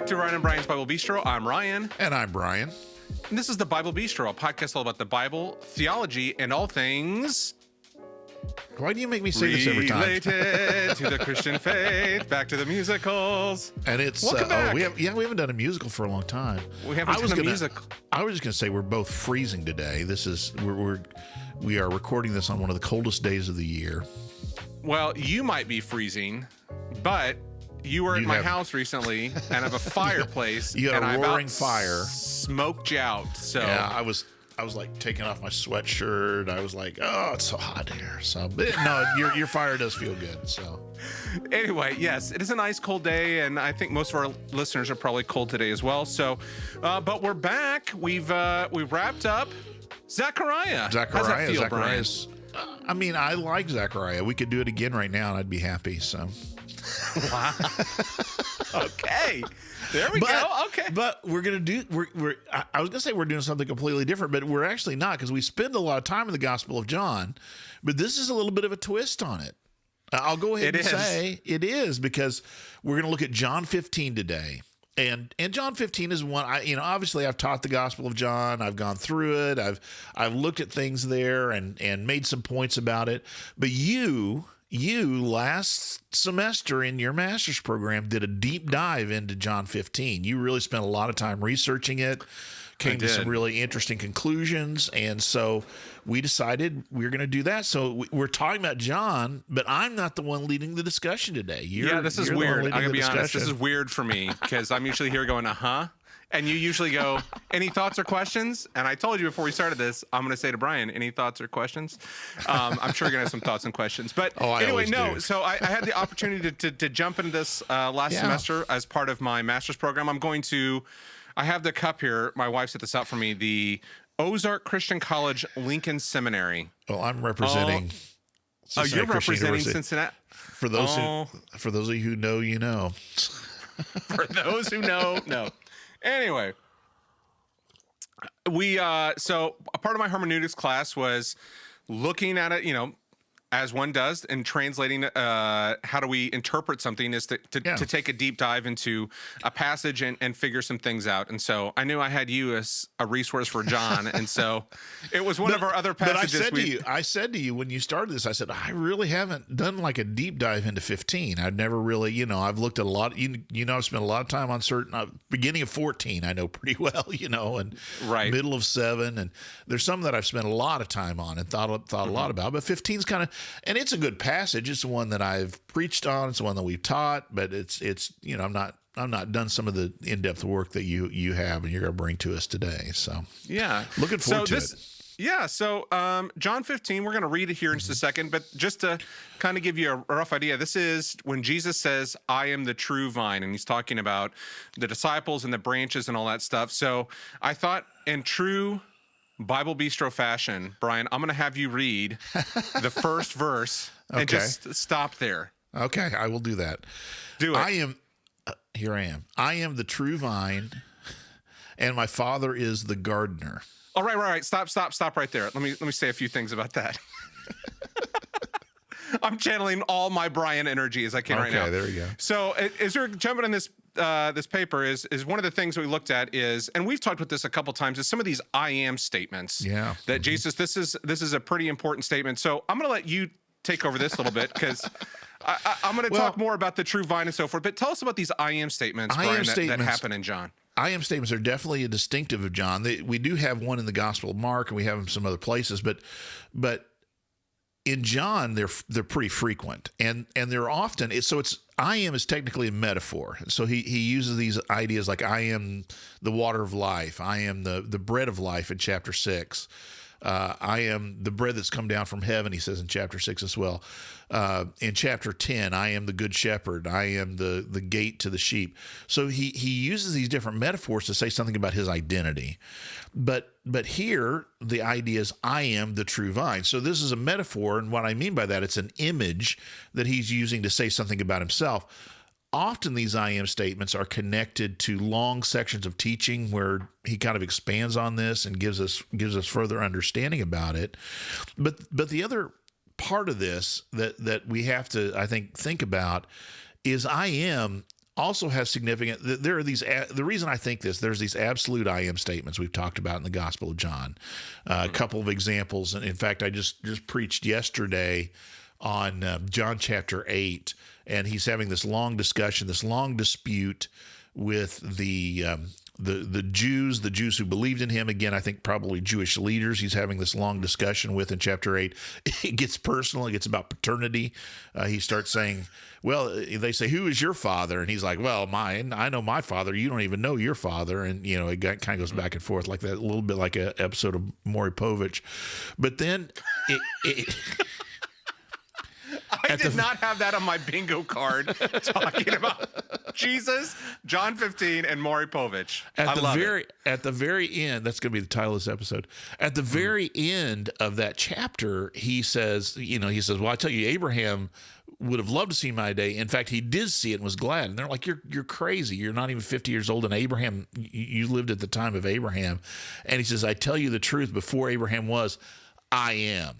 back to Ryan and Brian's Bible Bistro. I'm Ryan. And I'm Brian. And this is the Bible Bistro, a podcast all about the Bible, theology, and all things Why do you make me say this every time? related to the Christian faith. Back to the musicals. And it's Welcome back. we haven't done a musical for a long time. We haven't done a musical. I was just gonna say we're both freezing today. We are recording this on one of the coldest days of the year. Well, you might be freezing, but you were at my house recently and I have a fireplace. You had and a I roaring about fire. Smoked you out. So Yeah, I was like taking off my sweatshirt. I was like, oh, it's so hot here. So no, your fire does feel good. So anyway, yes, it is a nice cold day, and I think most of our listeners are probably cold today as well. So, but we're back. We wrapped up Zechariah. How's that feel, Brian? I mean, I like Zechariah. We could do it again right now, and I'd be happy. So, wow. Okay. There we go. Okay. But we're going to do, I was going to say we're doing something completely different, but we're actually not, because we spend a lot of time in the Gospel of John, but this is a little bit of a twist on it. I'll go ahead and say it is, because we're going to look at John 15 today. And John 15 is one, obviously I've taught the Gospel of John. I've gone through it. I've looked at things there and made some points about it. But you last semester in your master's program did a deep dive into John 15. You really spent a lot of time researching it, came to some really interesting conclusions, and so we decided we were going to do that. So we're talking about John, but I'm not the one leading the discussion today. This is weird. I'm going to be honest. This is weird for me, because I'm usually here going, uh-huh. And you usually go, any thoughts or questions? And I told you before we started this, I'm going to say to Brian, any thoughts or questions? I'm sure you're going to have some thoughts and questions. But anyway, no. So I had the opportunity to jump into this last semester as part of my master's program. I have the cup here. My wife set this out for me. The Ozark Christian College Lincoln Seminary. Well, I'm representing. You're representing Cincinnati. For those of you who know, you know. For those who know, no. Anyway, so a part of my hermeneutics class was looking at it, as one does, and translating how do we interpret something is to take a deep dive into a passage and figure some things out. And so I knew I had you as a resource for John. And so it was one of our other passages. But I said to you when you started this, I said, I really haven't done like a deep dive into 15. I've never really, I've looked at a lot, I've spent a lot of time on certain, beginning of 14, I know pretty well, and middle of 7. And there's some that I've spent a lot of time on and thought a lot about, but 15's kind of, and it's a good passage. It's the one that I've preached on. It's the one that we've taught, but it's I'm not done some of the in-depth work that you have and you're going to bring to us today. So looking forward to it. Yeah. So John 15, we're going to read it here in just a second, but just to kind of give you a rough idea, this is when Jesus says, I am the true vine, and he's talking about the disciples and the branches and all that stuff. So I thought, in true Bible Bistro fashion, Brian, I'm going to have you read the first verse and just stop there. Okay, I will do that. Do it. Here I am. I am the true vine, and my Father is the gardener. All right. Stop right there. Let me say a few things about that. I'm channeling all my Brian energy as I can right now. Okay, there you go. So as we're jumping in this paper is one of the things that we looked at is, and we've talked about this a couple times, is some of these I am statements. Yeah. That Jesus, this is a pretty important statement. So I'm going to let you take over this a little bit, because I'm going to talk more about the true vine and so forth. But tell us about these I am statements, Brian, that happen in John. I am statements are definitely a distinctive of John. We do have one in the Gospel of Mark, and we have them some other places, but in John, they're pretty frequent, and they're often it's I am is technically a metaphor. So he uses these ideas like I am the water of life, I am the bread of life in chapter 6. I am the bread that's come down from heaven, he says in chapter 6 as well. In chapter 10, I am the good shepherd. I am the gate to the sheep. So he uses these different metaphors to say something about his identity. But here, the idea is I am the true vine. So this is a metaphor, and what I mean by that, it's an image that he's using to say something about himself. Often these I am statements are connected to long sections of teaching where he kind of expands on this and gives us further understanding about it. But the other part of this that we have to, I think about is I am also has significant. There are these. The reason I think this, there's these absolute I am statements we've talked about in the Gospel of John. A couple of examples, and in fact, I just preached yesterday on John chapter 8, and he's having this long discussion, this long dispute with the Jews who believed in him. Again, I think probably Jewish leaders. He's having this long discussion with in chapter 8. It gets personal. It gets about paternity. He starts saying, well, they say, who is your father? And he's like, well, mine. I know my father. You don't even know your father. And, it kind of goes back and forth like that, a little bit like an episode of Maury Povich. But then I did not have that on my bingo card talking about Jesus, John 15, and Maury Povich. At the very end, that's going to be the title of this episode. At the very end of that chapter, he says, well, I tell you, Abraham would have loved to see my day. In fact, he did see it and was glad. And they're like, you're crazy. You're not even 50 years old. And Abraham, you lived at the time of Abraham. And he says, I tell you the truth, before Abraham was, I am.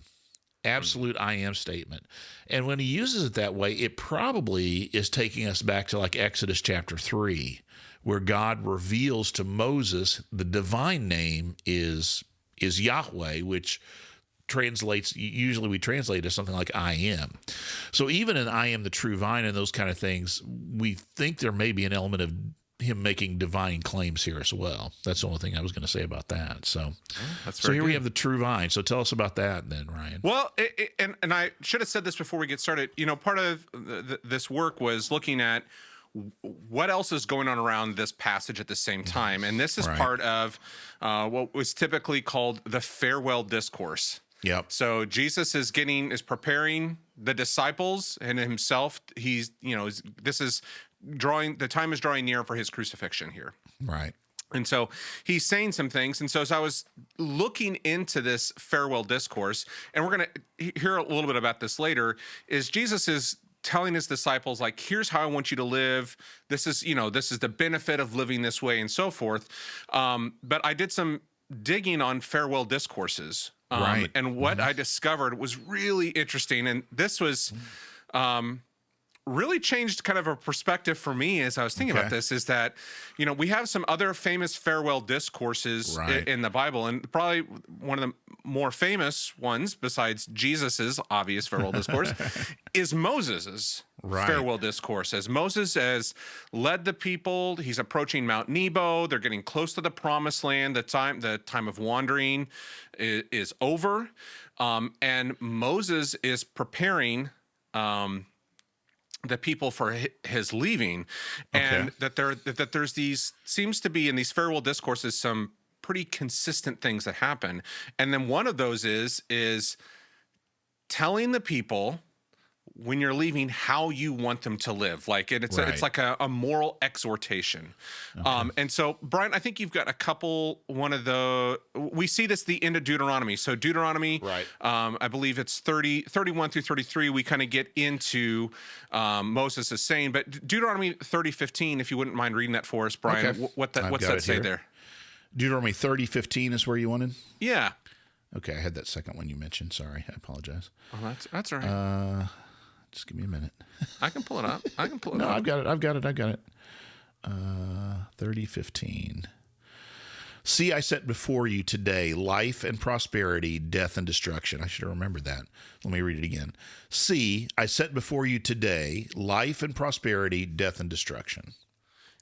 Absolute I am statement. And when he uses it that way, it probably is taking us back to like Exodus chapter 3, where God reveals to Moses the divine name is Yahweh, which translates, usually we translate as something like I am. So even in I am the true vine and those kind of things, we think there may be an element of him making divine claims here as well. That's the only thing I was going to say about that. So, here we have the true vine. So tell us about that then, Ryan. Well, and I should have said this before we get started. Part of this work was looking at what else is going on around this passage at the same time. And this is part of what was typically called the farewell discourse. Yep. So Jesus is preparing the disciples and himself. The time is drawing near for his crucifixion here. Right. And so he's saying some things. And so as I was looking into this farewell discourse, and we're going to hear a little bit about this later, is Jesus is telling his disciples, like, here's how I want you to live. This is the benefit of living this way and so forth. But I did some digging on farewell discourses. And what I discovered was really interesting. And this was really changed kind of a perspective for me as I was thinking about this, is that, we have some other famous farewell discourses in the Bible. And probably one of the more famous ones, besides Jesus's obvious farewell discourse, is Moses's farewell discourse. As Moses has led the people, he's approaching Mount Nebo. They're getting close to the promised land. The time of wandering is over. And Moses is preparing the people for his leaving, and that there's seems to be in these farewell discourses some pretty consistent things that happen. And then one of those is telling the people when you're leaving how you want them to live. It's like a moral exhortation. And so, Brian, I think you've got a couple. We see this the end of Deuteronomy. So Deuteronomy, I believe it's 31 through 33. We kind of get into Moses is saying, but Deuteronomy 30:15, if you wouldn't mind reading that for us, Brian. What's that say there? Deuteronomy 30:15 is where you wanted? Yeah. Okay, I had that second one you mentioned. Sorry, I apologize. Oh, that's all right. Just give me a minute. I can pull it up. No, I've got it. 30:15. See, I set before you today life and prosperity, death and destruction. I should have remembered that. Let me read it again. See, I set before you today life and prosperity, death and destruction.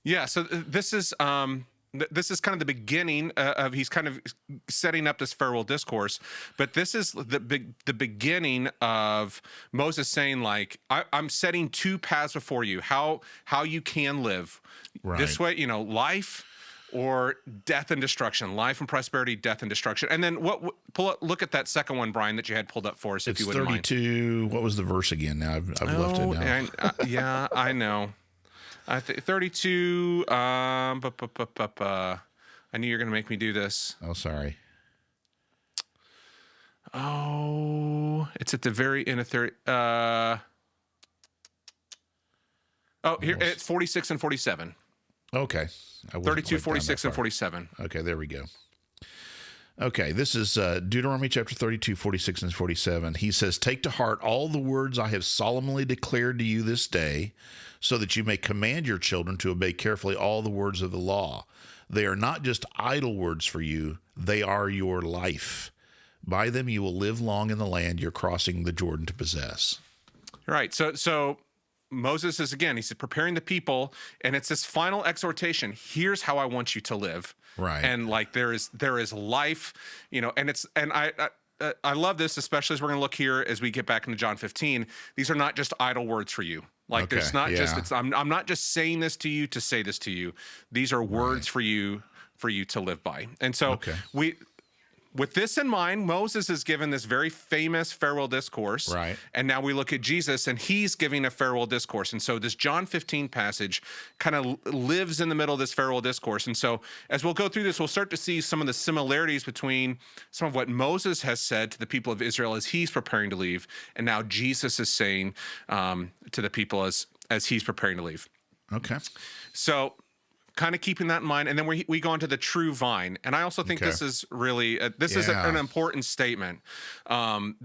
Yeah, so this is kind of the beginning of, he's kind of setting up this farewell discourse, but this is the beginning of Moses saying, like, I'm setting two paths before you, how you can live this way, life or death and destruction, life and prosperity, death and destruction. And then look at that second one, Brian, that you had pulled up for us, if you wouldn't mind. It's 32. What was the verse again? Now I've left it now. And, yeah, I know. 32. I knew you were going to make me do this. Oh, sorry. Oh, it's at the very end of 30. Here it's 46 and 47. Okay. 32, 46, and 47. Okay, there we go. Okay, this is Deuteronomy chapter 32, 46 and 47. He says, "Take to heart all the words I have solemnly declared to you this day, so that you may command your children to obey carefully all the words of the law. They are not just idle words for you, they are your life. By them you will live long in the land you're crossing the Jordan to possess." Right. So Moses is, again, he's preparing the people, and it's this final exhortation. Here's how I want you to live. Right. And like there is life, and I love this, especially as we're going to look here as we get back into John 15. These are not just idle words for you. Like there's not just I'm not just saying this to you to say this to you. These are words for you to live by. And so with this in mind, Moses is given this very famous farewell discourse. Right. And now we look at Jesus, and he's giving a farewell discourse. And so this John 15 passage kind of lives in the middle of this farewell discourse. And so as we'll go through this, we'll start to see some of the similarities between some of what Moses has said to the people of Israel as he's preparing to leave, and now Jesus is saying to the people as he's preparing to leave. Okay. So kind of keeping that in mind, and then we go into the true vine, and I also think this is really is an important statement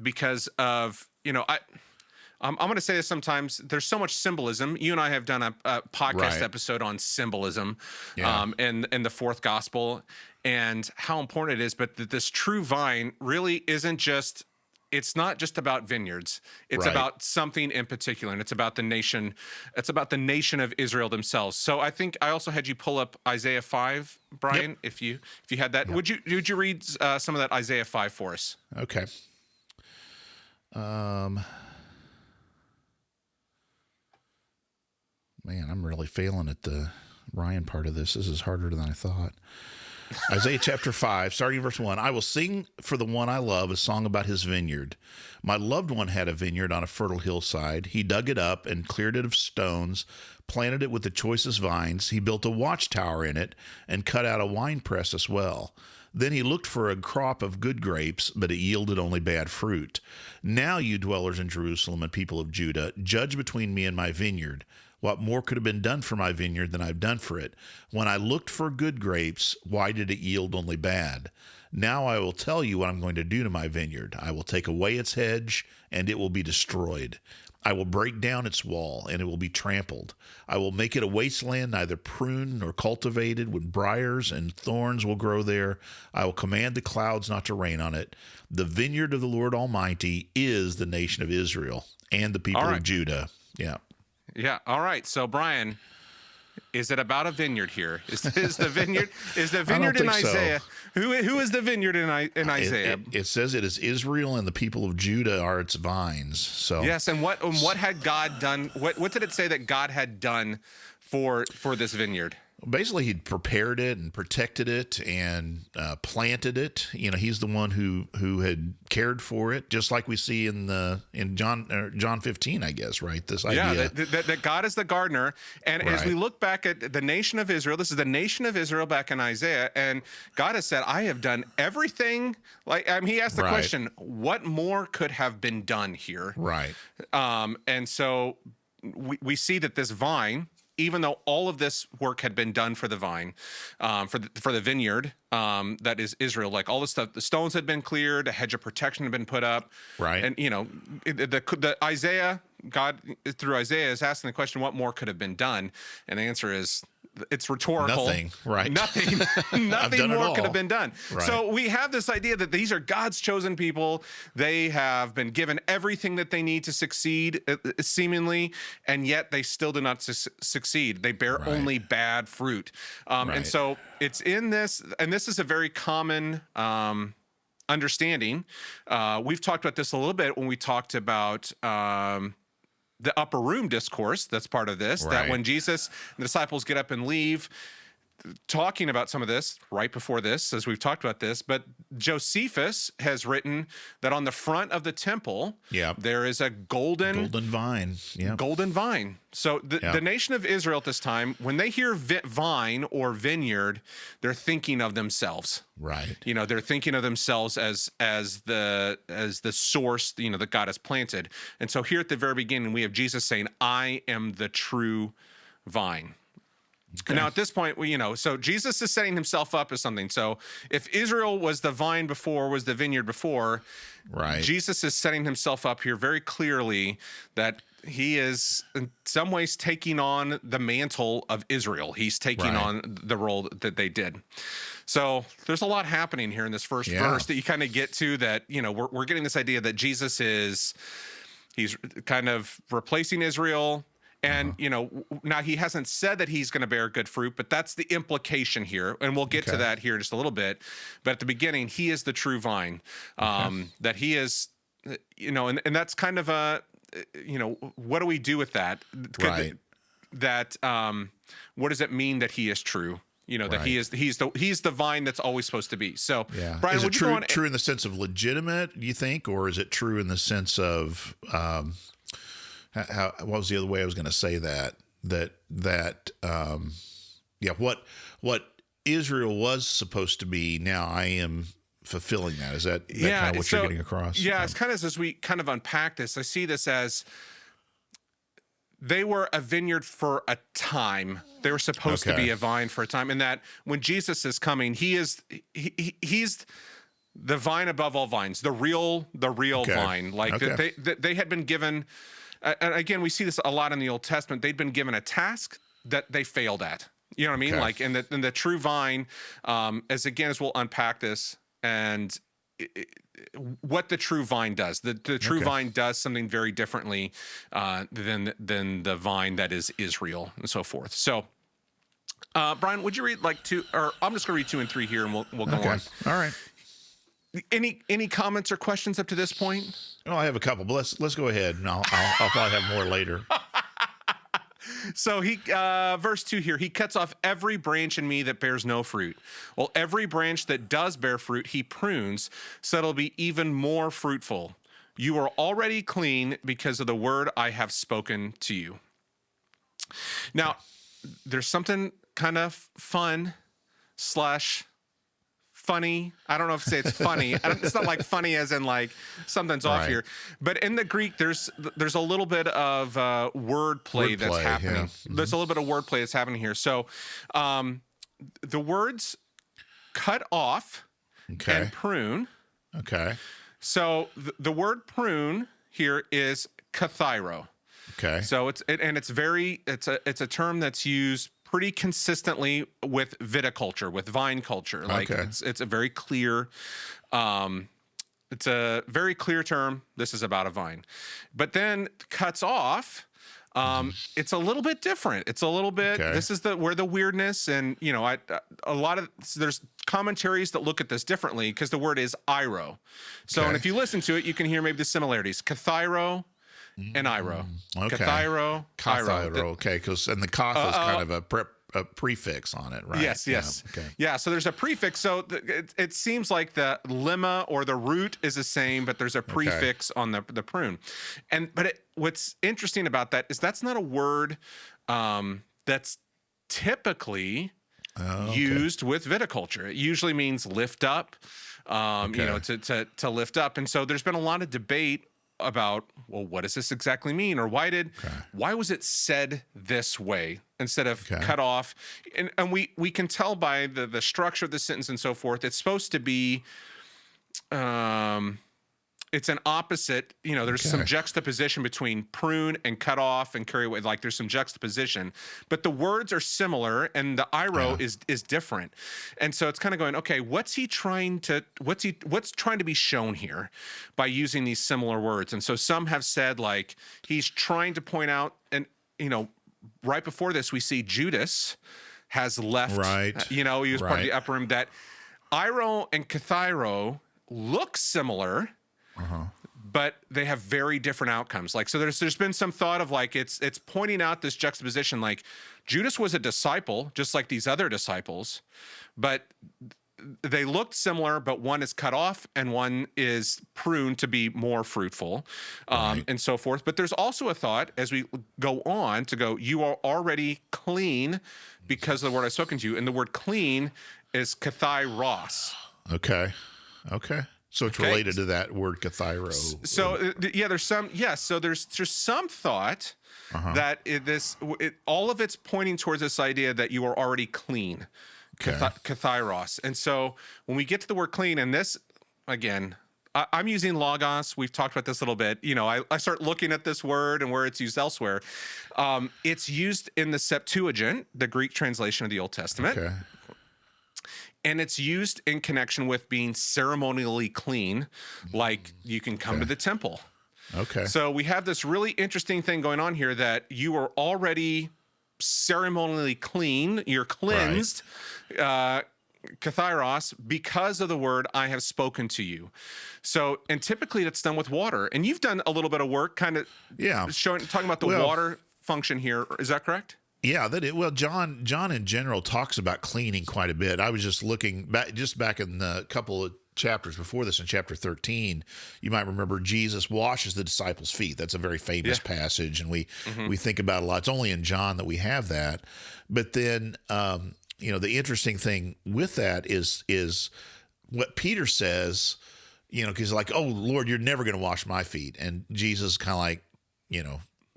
because of I'm going to say this sometimes. There's so much symbolism. You and I have done a podcast episode on symbolism in the fourth gospel and how important it is. But this true vine really isn't just. It's not just about vineyards. It's about something in particular, and it's about the nation. It's about the nation of Israel themselves. So I think I also had you pull up Isaiah 5, Brian, if you had that. Would you read some of that Isaiah 5 for us? Okay. Man, I'm really failing at the Ryan part of this. This is harder than I thought. Isaiah chapter 5, starting verse 1. "I will sing for the one I love a song about his vineyard. My loved one had a vineyard on a fertile hillside. He dug it up and cleared it of stones, planted it with the choicest vines. He built a watchtower in it and cut out a winepress as well. Then he looked for a crop of good grapes, but it yielded only bad fruit. Now, you dwellers in Jerusalem and people of Judah, judge between me and my vineyard. What more could have been done for my vineyard than I've done for it? When I looked for good grapes, why did it yield only bad? Now I will tell you what I'm going to do to my vineyard. I will take away its hedge, and it will be destroyed. I will break down its wall, and it will be trampled. I will make it a wasteland, neither pruned nor cultivated, when briars and thorns will grow there. I will command the clouds not to rain on it. The vineyard of the Lord Almighty is the nation of Israel and the people of Judah." Yeah. Yeah. All right. So, Brian, is it about a vineyard here? Is the vineyard in Isaiah? So. Who is the vineyard in Isaiah? It says it is Israel, and the people of Judah are its vines. So yes. And what had God done? What did it say that God had done for this vineyard? Basically, he'd prepared it and protected it and planted it. He's the one who had cared for it, just like we see in John 15, I guess, right? This idea. Yeah, that God is the gardener. And as we look back at the nation of Israel, this is the nation of Israel back in Isaiah, and God has said, "I have done everything." He asked the question, "What more could have been done here?" Right. And so we see that this vine, even though all of this work had been done for the vine, for the vineyard, that is Israel, like all this stuff, the stones had been cleared, a hedge of protection had been put up, and the Isaiah, God through Isaiah is asking the question, what more could have been done? And the answer is, it's rhetorical. Nothing, right? Nothing more could have been done. Right. So we have this idea that these are God's chosen people. They have been given everything that they need to succeed, seemingly, and yet they still do not succeed. They bear only bad fruit. And so it's in this, and this is a very common understanding. We've talked about this a little bit when we talked about the upper room discourse. That's part of this, that when Jesus and the disciples get up and leave, talking about some of this right before this, as we've talked about this, but Josephus has written that on the front of the temple, there is a golden vine. Golden vine. So the nation of Israel at this time, when they hear vine or vineyard, they're thinking of themselves. Right. They're thinking of themselves as the source, that God has planted. And so here at the very beginning, we have Jesus saying, "I am the true vine." And now at this point, so Jesus is setting himself up as something. So if Israel was the vine before, was the vineyard before, right? Jesus is setting himself up here very clearly that he is in some ways taking on the mantle of Israel. He's taking on the role that they did. So there's a lot happening here in this first verse that you kind of get to that, we're getting this idea that Jesus he's kind of replacing Israel. And, now he hasn't said that he's going to bear good fruit, but that's the implication here. And we'll get to that here in just a little bit. But at the beginning, he is the true vine, that he is, and that's kind of what do we do with that? Right. That, what does it mean that he is true? That he's the vine that's always supposed to be. So, Brian, is it would you go on? True in the sense of legitimate, do you think, or is it true in the sense of, what was the other way I was going to say that? What Israel was supposed to be, now I am fulfilling that. Is that kind of what you're getting across? Yeah, it's kind of as we kind of unpack this, I see this as they were a vineyard for a time. They were supposed to be a vine for a time, and that when Jesus is coming, he's the vine above all vines, the real vine. Like they had been given. And again, we see this a lot in the Old Testament. They'd been given a task that they failed at. You know what I mean? Okay. Like, and the true vine, as we'll unpack this and what the true vine does. The true vine does something very differently than the vine that is Israel and so forth. So, Brian, would you read I'm just going to read 2 and 3 here, and we'll go on. All right. Any comments or questions up to this point? Oh, I have a couple, but let's go ahead, and I'll probably have more later. So verse 2 here, he cuts off every branch in me that bears no fruit. Well, every branch that does bear fruit, he prunes, so it'll be even more fruitful. You are already clean because of the word I have spoken to you. Now, there's something kind of fun / funny. I don't know if to say it's funny. It's not like funny as in like something's off here. But in the Greek, there's a little bit of wordplay that's happening. Yeah. Mm-hmm. There's a little bit of wordplay that's happening here. So the words cut off and prune. Okay. So the word prune here is kathairo. Okay. So it's a term that's used pretty consistently with viticulture, with vine culture. Like it's a very clear, term. This is about a vine, but then cuts off. It's a little bit different. It's a little bit. This is where the weirdness and there's commentaries that look at this differently because the word is iro. So and if you listen to it, you can hear maybe the similarities. Kathairo and iro. Kathairo, iro. Okay, because the kaf is kind of a prefix on it, right? Yes. Yeah, so there's a prefix. So it seems like the lemma or the root is the same, but there's a prefix on the prune. But what's interesting about that is that's not a word that's typically used with viticulture. It usually means lift up, to lift up. And so there's been a lot of debate about, well, what does this exactly mean? Or why was it said this way instead of cut off? And we can tell by the structure of the sentence and so forth, it's supposed to be, it's an opposite, there's some juxtaposition between prune and cut off and carry away. Like there's some juxtaposition, but the words are similar and the iro is different. And so it's kind of going, okay, what's trying to be shown here by using these similar words? And so some have said like, he's trying to point out, and, right before this, we see Judas has left, he was part of the upper room, that iro and kathairo look similar, but they have very different outcomes. Like, so there's been some thought of like, it's pointing out this juxtaposition, like Judas was a disciple, just like these other disciples, but they looked similar, but one is cut off and one is pruned to be more fruitful, and so forth. But there's also a thought as we go on to go, you are already clean because of the word I've spoken to you. And the word clean is kathairos. Okay. So it's related to that word kathairo. So there's some So there's some thought that all of it's pointing towards this idea that you are already clean, kathairos. And so when we get to the word clean, and this again, I'm using logos. We've talked about this a little bit. I start looking at this word and where it's used elsewhere. It's used in the Septuagint, the Greek translation of the Old Testament. Okay. And it's used in connection with being ceremonially clean, like you can come to the temple. Okay. So we have this really interesting thing going on here that you are already ceremonially clean. You're cleansed, kathairos, because of the word I have spoken to you. So, and typically that's done with water. And you've done a little bit of work talking about the water function here. Is that correct? Yeah, John in general talks about cleaning quite a bit. I was just looking back in the couple of chapters before this, in chapter 13, you might remember Jesus washes the disciples' feet. That's a very famous passage, and we think about it a lot. It's only in John that we have that. But then, the interesting thing with that is what Peter says, because like, oh, Lord, you're never going to wash my feet. And Jesus kind of like,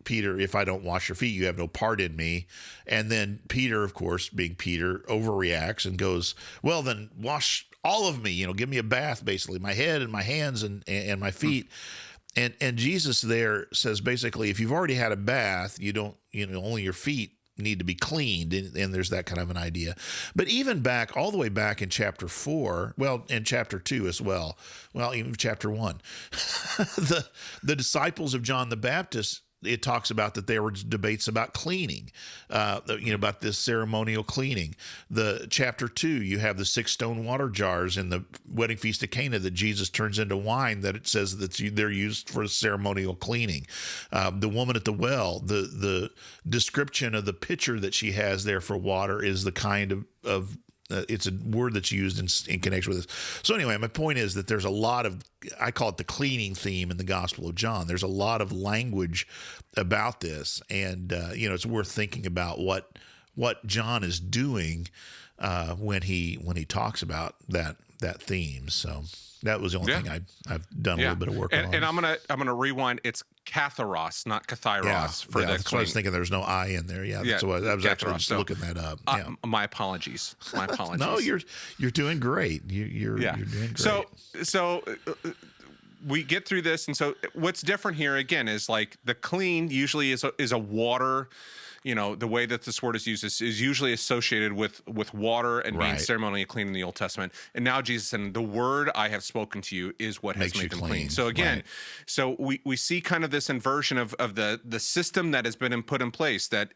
Peter, if I don't wash your feet, you have no part in me. And then Peter, of course, being Peter, overreacts and goes, well, then wash all of me, give me a bath, basically, my head and my hands and my feet. And Jesus there says, basically, if you've already had a bath, you don't, only your feet need to be cleaned. And there's that kind of an idea. But even all the way back in chapter 4, well, in chapter 2 as well, even chapter 1, the disciples of John the Baptist, it talks about that there were debates about cleaning, about this ceremonial cleaning. The chapter 2, you have the 6 stone water jars in the wedding feast of Cana that Jesus turns into wine, that it says that they're used for ceremonial cleaning. The woman at the well, the description of the pitcher that she has there for water is the kind of it's a word that's used in connection with this. So anyway, my point is that there's a lot of, I call it the cleaning theme in the Gospel of John. There's a lot of language about this, and it's worth thinking about what John is doing when he talks about that theme. So that was the only thing I've done a little bit of work on. And I'm gonna rewind. It's katharos, not kathairos for the that's clean. What I was thinking. There's no I in there. That's what I was actually just looking that up. My apologies. No, you're doing great. You're doing great. So we get through this, and so what's different here again is like the clean usually is a water. The way that this word is used is usually associated with water and being ceremonially clean in the Old Testament. And now Jesus said, the word I have spoken to you is what has made them clean. So again, so we see kind of this inversion of the system that has been put in place, that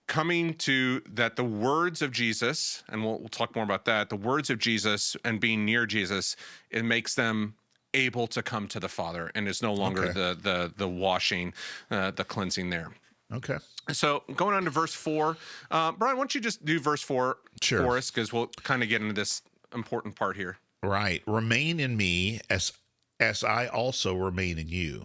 coming to that the words of Jesus, and we'll talk more about that, the words of Jesus and being near Jesus, it makes them able to come to the Father, and is no longer the washing, the cleansing there. Okay. So going on to verse 4, Brian, why don't you just do verse 4 for us, because we'll kind of get into this important part here. Right. Remain in me as I also remain in you.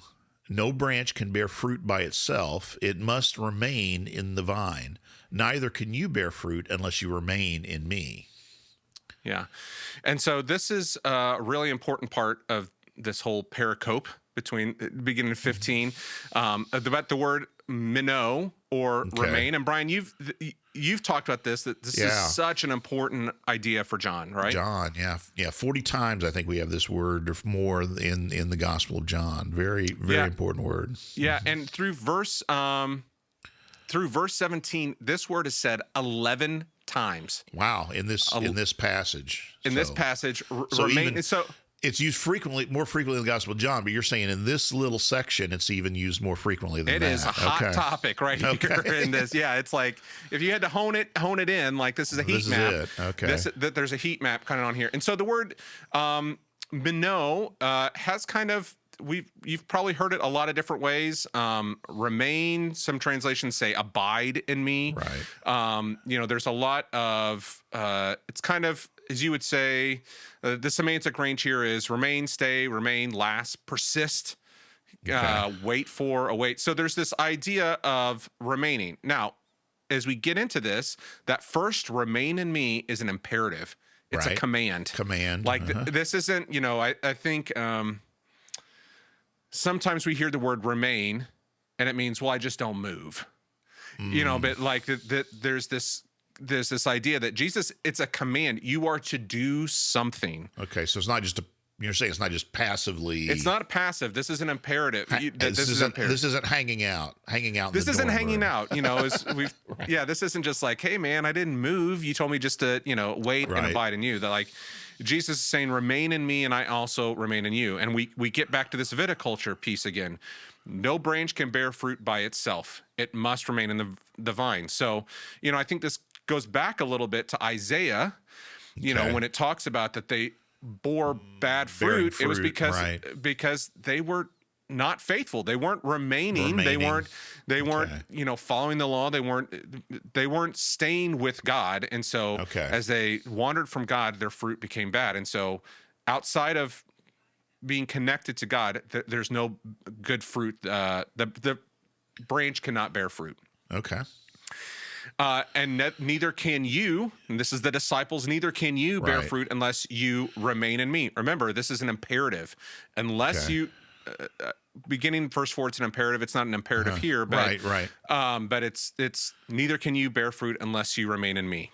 No branch can bear fruit by itself. It must remain in the vine. Neither can you bear fruit unless you remain in me. Yeah. And so this is a really important part of this whole pericope between the beginning of 15, about the word meno, or remain. And Brian, you've talked about this, that this is such an important idea for John, right? John, 40 times I think we have this word or more in the Gospel of John. Very, very important word. Yeah, and through verse 17, this word is said 11 times. Wow, in this passage. This passage, remain. It's used more frequently in the Gospel of John, but you're saying in this little section, it's even used more frequently than that. It is a hot topic right here in this. Yeah, it's like if you had to hone it in, like this is a heat map. This is it. Okay. There's a heat map kind of on here. And so the word meno has kind of, you've probably heard it a lot of different ways. Remain, some translations say abide in me. Right. There's a lot of, it's kind of, as you would say, the semantic range here is remain, stay, remain, last, persist, wait for, await. So there's this idea of remaining. Now, as we get into this, that first remain in me is an imperative. It's a command. Like this isn't, I think sometimes we hear the word remain and it means, well, I just don't move, but like there's this idea that Jesus, it's a command. You are to do something. Okay. So it's not just you're saying it's not just passively. It's not a passive. This is an imperative. This isn't hanging out. This isn't hanging out. This isn't just like, hey man, I didn't move. You told me just to, wait and abide in you. That like Jesus is saying, remain in me and I also remain in you. And we get back to this viticulture piece again. No branch can bear fruit by itself. It must remain in the vine. So, I think this goes back a little bit to Isaiah, when it talks about that they bore bad fruit, it was because they were not faithful. They weren't remaining. They weren't following the law. They weren't staying with God. And so as they wandered from God, their fruit became bad. And so outside of being connected to God, there's no good fruit. The branch cannot bear fruit. Okay. And neither can you, and this is the disciples, neither can you bear fruit unless you remain in me. Remember, this is an imperative. Unless you, beginning verse 4, it's an imperative. It's not an imperative here, but but it's neither can you bear fruit unless you remain in me.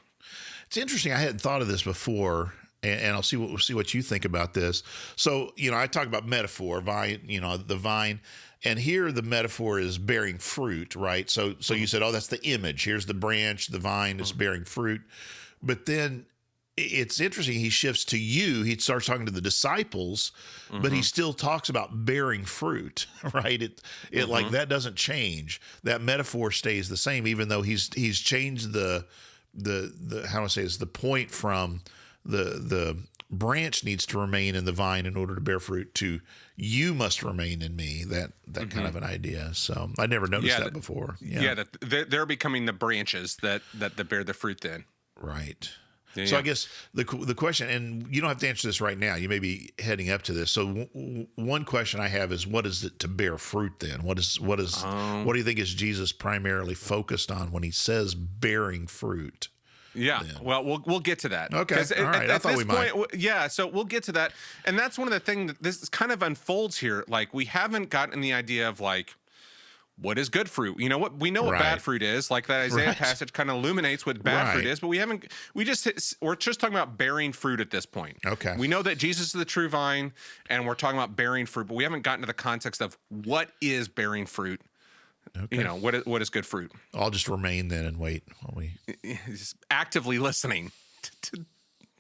It's interesting. I hadn't thought of this before, and I'll see what you think about this. So, I talk about metaphor, vine, the vine. And here the metaphor is bearing fruit, right? So you said, oh, that's the image. Here's the branch, the vine is bearing fruit. But then it's interesting. He shifts to you. He starts talking to the disciples, but he still talks about bearing fruit, right? It like that doesn't change. That metaphor stays the same, even though he's changed the how do I say this? The point from the branch needs to remain in the vine in order to bear fruit to you must remain in me, that kind of an idea. So I never noticed that before. That they're becoming the branches that bear the fruit then. Right. Yeah, so I guess the question, and you don't have to answer this right now, you may be heading up to this. So one question I have is, what is it to bear fruit then? What do you think is Jesus primarily focused on when he says bearing fruit? Yeah, then? Well, we'll get to that. Okay, all right. I thought we might. Yeah, so we'll get to that, and that's one of the things that this kind of unfolds here. Like we haven't gotten the idea of like what is good fruit. What we know what bad fruit is. Like that Isaiah passage kind of illuminates what bad fruit is, but we're just talking about bearing fruit at this point. Okay, we know that Jesus is the true vine, and we're talking about bearing fruit, but we haven't gotten to the context of what is bearing fruit. Okay. What is good fruit? I'll just remain then and wait while we actively listening.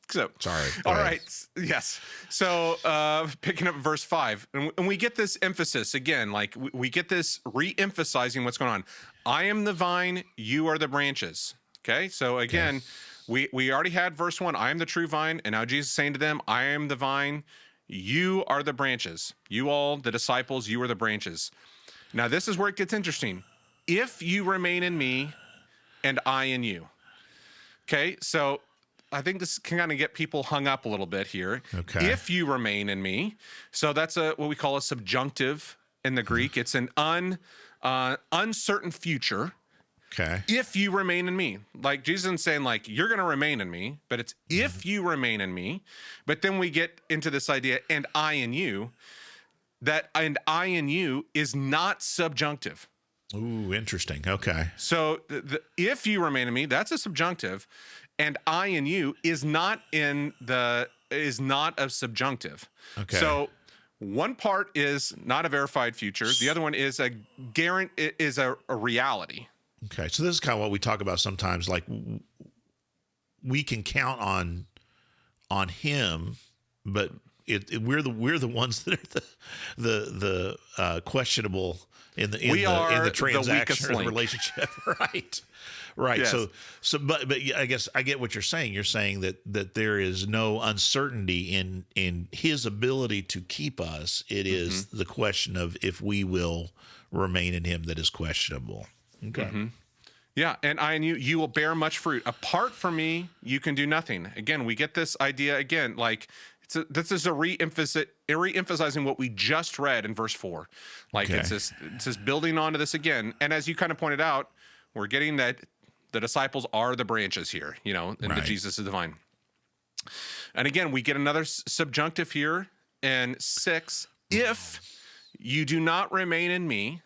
So sorry. All right. Yes. So picking up verse 5, and we get this emphasis again. Like we get this re-emphasizing what's going on. I am the vine, you are the branches. Okay. So again, we already had verse 1. I am the true vine, and now Jesus is saying to them, I am the vine, you are the branches. You all, the disciples, you are the branches. Now, this is where it gets interesting. If you remain in me and I in you. Okay, so I think this can kind of get people hung up a little bit here. Okay. If you remain in me. So that's what we call a subjunctive in the Greek. It's an uncertain future. Okay. If you remain in me. Like Jesus isn't saying like, you're going to remain in me, but it's if you remain in me. But then we get into this idea, and I in you. That and I in you is not subjunctive. Ooh, interesting. Okay. So if you remain in me, that's a subjunctive, and I in you is not a subjunctive. Okay. So one part is not a verified future. The other one is a reality. Okay. So this is kind of what we talk about sometimes. Like we can count on him, but we're the ones that are the questionable in the transaction or the relationship, right. Yes. So but I guess I get what you're saying. You're saying that there is no uncertainty in his ability to keep us. It is the question of if we will remain in him that is questionable. Okay. Mm-hmm. Yeah, and I and you will bear much fruit. Apart from me, you can do nothing. Again, we get this idea again, like. This is a re-emphasizing what we just read in verse 4. Like it's this building onto this again. And as you kind of pointed out, we're getting that the disciples are the branches here, and that Jesus is the vine. And again, we get another subjunctive here in 6. If you do not remain in me,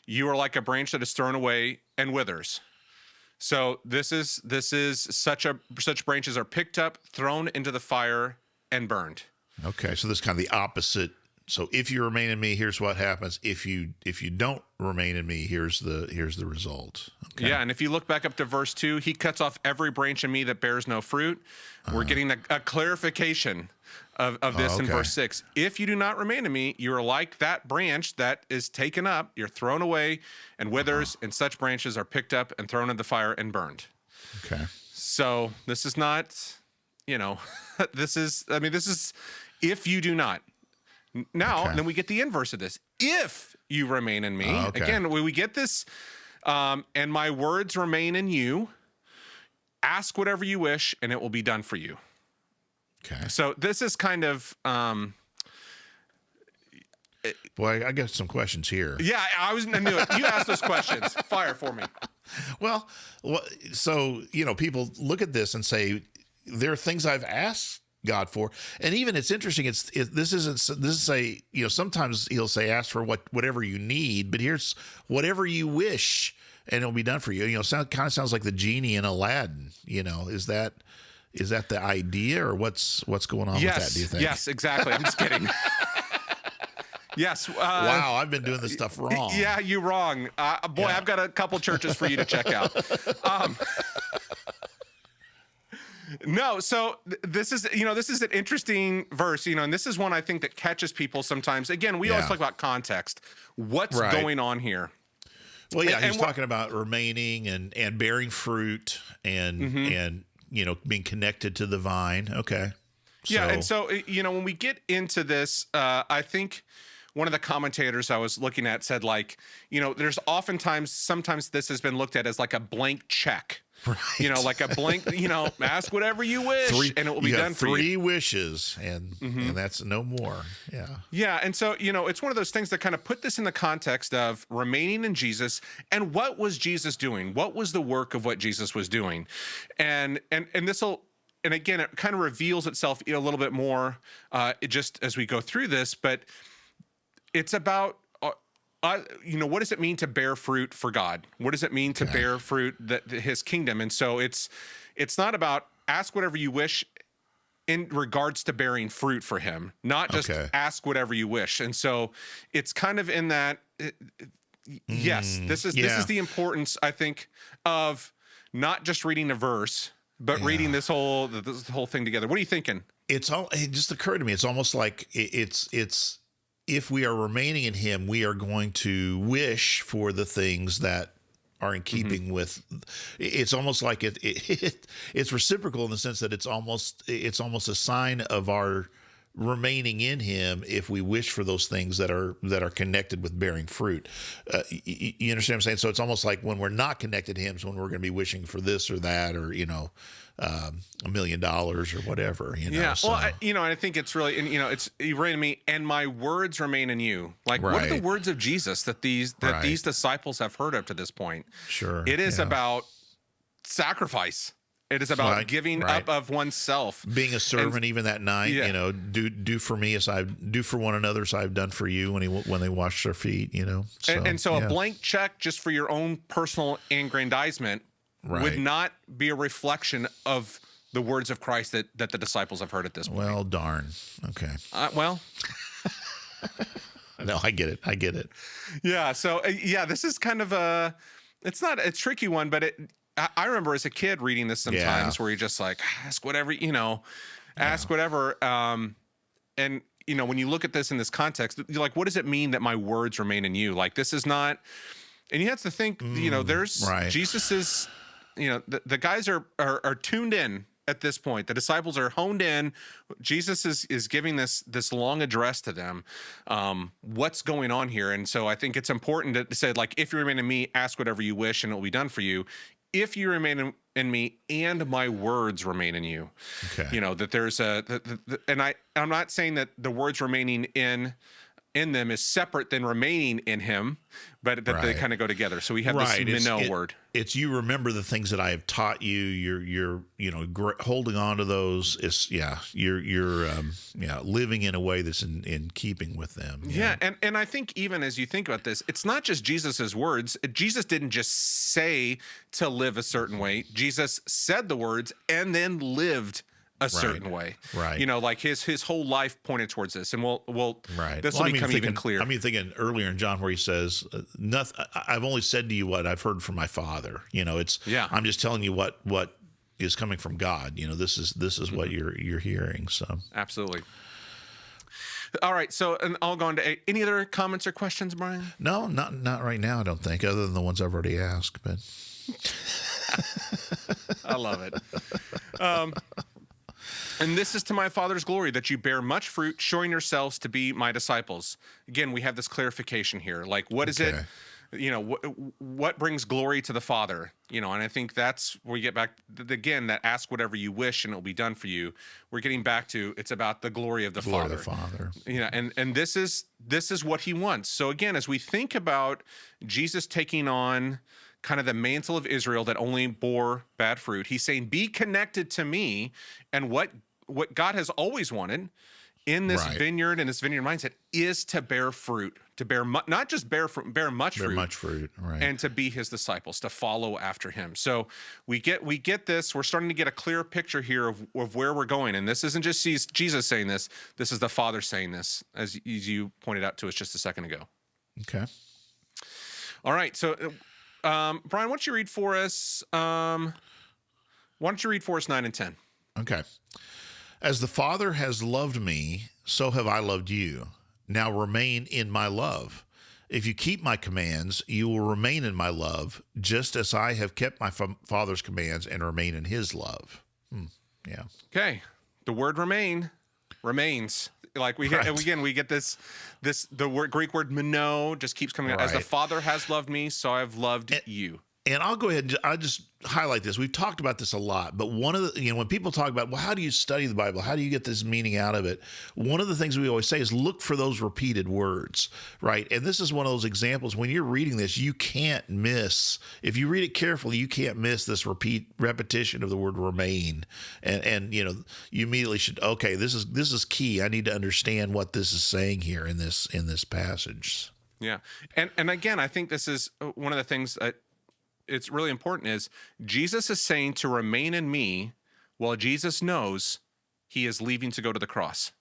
you are like a branch that is thrown away and withers. So this is such branches are picked up, thrown into the fire, and burned. Okay, so this is kind of the opposite. So if you remain in me, here's what happens. If you don't remain in me, here's the result. Okay. Yeah, and if you look back up to verse 2, he cuts off every branch in me that bears no fruit. We're getting a clarification of this in verse 6. If you do not remain in me, you are like that branch that is taken up, you're thrown away and withers, and such branches are picked up and thrown in the fire and burned. Okay. So this is not, this is if you do not. Now, then we get the inverse of this. If you remain in me, again, we get this, and my words remain in you, ask whatever you wish, and it will be done for you. Okay. So this is kind of... Boy, I got some questions here. Yeah, I knew it. You asked those questions. Fire for me. Well, so, people look at this and say, there are things I've asked God for, and even it's interesting. This is sometimes he'll say, ask for whatever you need, but here's whatever you wish, and it'll be done for you. Kind of sounds like the genie in Aladdin. Is that the idea, or what's going on with that? Do you think? Yes, exactly. I'm just kidding. Yes. Wow, I've been doing this stuff wrong. Yeah, you're wrong. I've got a couple churches for you to check out. No, so this is an interesting verse, and this is one I think that catches people sometimes. Again, we always talk about context. What's going on here? Well, yeah, he's talking about remaining and bearing fruit and being connected to the vine. Okay. Yeah, and so when we get into this, I think one of the commentators I was looking at said, there's sometimes this has been looked at as like a blank check. Right. Like a blank, ask whatever you wish and it will be done for you. 3 wishes and that's no more. Yeah. Yeah. And so, it's one of those things that kind of put this in the context of remaining in Jesus and what was Jesus doing? What was the work of what Jesus was doing? And again, it kind of reveals itself a little bit more just as we go through this, but it's about what does it mean to bear fruit for God? What does it mean to bear fruit that his kingdom? And so it's not about ask whatever you wish in regards to bearing fruit for him, not just ask whatever you wish. And so it's kind of in that, yes, this is the importance, I think, of not just reading a verse, but reading this whole thing together. What are you thinking? It just occurred to me. It's almost like it's if we are remaining in him, we are going to wish for the things that are in keeping with. It's almost like it's reciprocal in the sense that it's almost a sign of our remaining in him if we wish for those things that are connected with bearing fruit. You understand what I'm saying? So it's almost like when we're not connected to him is when we're going to be wishing for this or that, or $1 million or whatever. Yeah. So. Well, and I think it's really, and it's you remain in me, and my words remain in you. Like, what are the words of Jesus that these disciples have heard up to this point? Sure. It is about sacrifice. It is about giving up of oneself, being a servant, even that night. Do for me as I do for one another, as I've done for you when they wash their feet. So a blank check just for your own personal aggrandizement would not be a reflection of the words of Christ that the disciples have heard at this point. Well, darn. Okay. No, I get it. Yeah. So this is kind of it's not a tricky one, but I remember as a kid reading this sometimes where you're just like, ask whatever, ask whatever. And, when you look at this in this context, you're like, what does it mean that my words remain in you? Like, this is not, and you have to think, there's Jesus is, the guys are tuned in at this point. The disciples are honed in. Jesus is giving this long address to them. What's going on here? And so I think it's important to say, like, if you remain in me, ask whatever you wish and it will be done for you. If you remain in me and my words remain in you, that there's and I'm not saying that the words remaining in in them is separate than remaining in him, but that they kind of go together. So we have this meno word. It's you remember the things that I have taught you. You're holding on to those. You're living in a way that's in keeping with them. Yeah, and I think even as you think about this, it's not just Jesus's words. Jesus didn't just say to live a certain way. Jesus said the words and then lived a certain way. Right. Like his whole life pointed towards this. And this will become even clearer. Thinking earlier in John where he says, nothing, I've only said to you what I've heard from my Father. I'm just telling you what is coming from God. This is what you're hearing. So absolutely. All right. So, and I'll go on to any other comments or questions, Brian? No, not right now. I don't think, other than the ones I've already asked, but I love it. And this is to my Father's glory, that you bear much fruit, showing yourselves to be my disciples. Again, we have this clarification here. Like, what is it? What brings glory to the Father? And I think that's where we get back again, that ask whatever you wish and it'll be done for you. We're getting back to, it's about the glory of the Father. And this is what he wants. So again, as we think about Jesus taking on kind of the mantle of Israel that only bore bad fruit, he's saying, be connected to me. And what God has always wanted in this vineyard and this vineyard mindset is to bear fruit, to bear not just bear fruit, bear much fruit, right? And to be his disciples, to follow after him. So we get this. We're starting to get a clear picture here of where we're going. And this isn't just Jesus saying this. This is the Father saying this, as you pointed out to us just a second ago. Okay. All right. So, Brian, why don't you read for us? 9 and 10? Okay. As the Father has loved me, so have I loved you. Now remain in my love. If you keep my commands, you will remain in my love, just as I have kept my Father's commands and remain in his love. Yeah. Okay. The word remains. Like we get this Greek word meno just keeps coming out. As the Father has loved me, so I've loved you. And I'll go ahead and I'll just highlight this. We've talked about this a lot, but one of the, when people talk about, well, how do you study the Bible? How do you get this meaning out of it? One of the things we always say is look for those repeated words, right? And this is one of those examples. When you're reading this, you can't miss, if you read it carefully, you can't miss this repetition of the word remain. And you immediately should, okay, this is key. I need to understand what this is saying here in this passage. Yeah. And again, I think this is one of the things that it's really important is Jesus is saying to remain in me while Jesus knows he is leaving to go to the cross.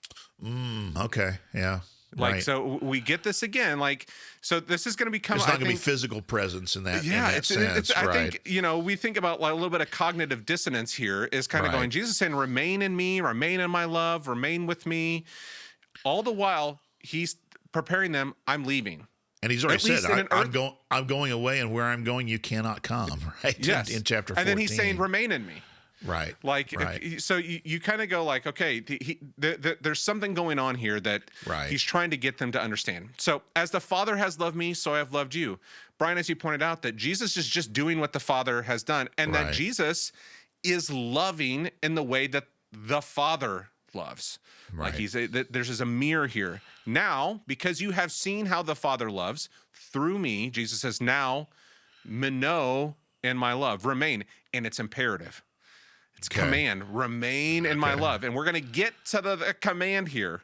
Okay. Yeah. Like, so we get this again, so this is going to become, it's not going to be physical presence in that, sense. I think, we think about a little bit of cognitive dissonance here is kind of going, Jesus saying, remain in me, remain in my love, remain with me. All the while he's preparing them, I'm leaving. And he's already said, I'm going away, and where I'm going, you cannot come, right? Yes. In chapter 14. And then he's saying, remain in me. Right. So you kind of go okay, there's something going on here that he's trying to get them to understand. So as the Father has loved me, so I have loved you. Brian, as you pointed out, that Jesus is just doing what the Father has done, and that Jesus is loving in the way that the Father loves. Right. There's a mirror here. Now, because you have seen how the Father loves through me, Jesus says, now meno in my love, remain, and it's imperative. It's command, remain in my love. And we're going to get to the command here.